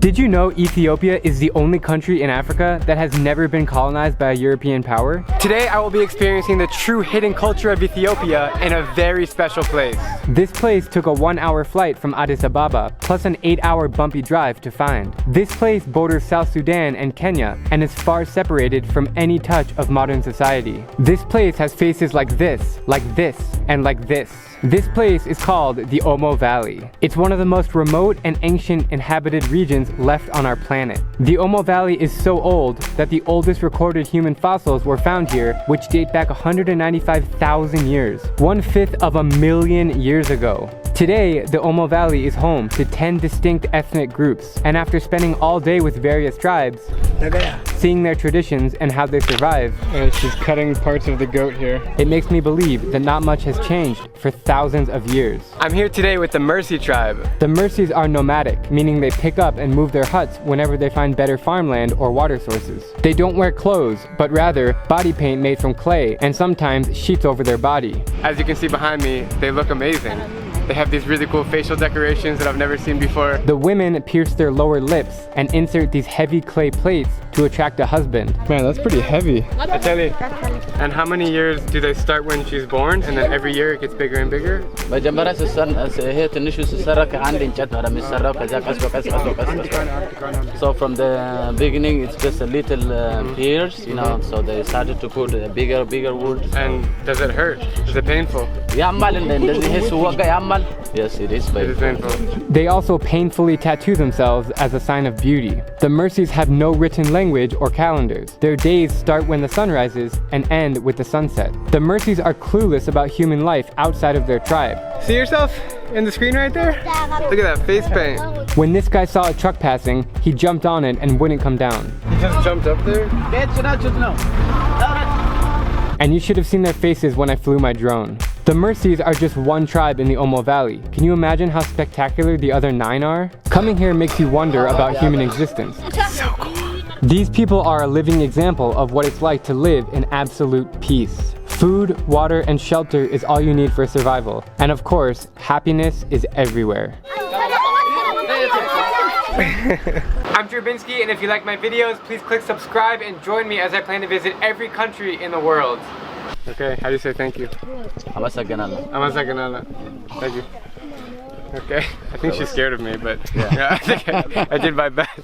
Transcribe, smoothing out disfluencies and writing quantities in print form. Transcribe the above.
Did you know Ethiopia is the only country in Africa that has never been colonized by a European power? Today I will be experiencing the true hidden culture of Ethiopia in a very special place. This place took a 1-hour flight from Addis Ababa, plus an 8-hour bumpy drive to find. This place borders South Sudan and Kenya and is far separated from any touch of modern society. This place has faces like this, and like this. This place is called the Omo Valley. It's one of the most remote and ancient inhabited regions left on our planet. The Omo Valley is so old that the oldest recorded human fossils were found here, which date back 195,000 years, 1/5 of a million years ago. Today, the Omo Valley is home to 10 distinct ethnic groups, and after spending all day with various tribes, seeing their traditions and how they survive, she's cutting parts of the goat here, it makes me believe that not much has changed for thousands of years. I'm here today with the Mercy tribe. The Mercies are nomadic, meaning they pick up and move their huts whenever they find better farmland or water sources. They don't wear clothes, but rather body paint made from clay and sometimes sheets over their body. As you can see behind me, they look amazing. They have these really cool facial decorations that I've never seen before. The women pierce their lower lips and insert these heavy clay plates to attract a husband. Man, that's pretty heavy. And how many years do they start when she's born, and then every year it gets bigger and bigger? So from the beginning it's just a little hairs, you know, so they started to put bigger wood. And does it hurt? Is it painful? Yes, it is painful. They also painfully tattoo themselves as a sign of beauty. The Mercies have no written language or calendars. Their days start when the sun rises and end with the sunset. The Mercies are clueless about human life outside of their tribe. See yourself in the screen right there? Look at that face paint. When this guy saw a truck passing, he jumped on it and wouldn't come down. He just jumped up there? And you should have seen their faces when I flew my drone. The Mercies are just one tribe in the Omo Valley. Can you imagine how spectacular the other 9 are? Coming here makes you wonder about human existence. So cool. These people are a living example of what it's like to live in absolute peace. Food, water, and shelter is all you need for survival. And of course, happiness is everywhere. I'm Binsky, and if you like my videos, please click subscribe and join me as I plan to visit every country in the world. Okay, how do you say thank you? Amasaganala. Amasaganala. Thank you. Okay, I think she's scared of me, but yeah I think I did my best.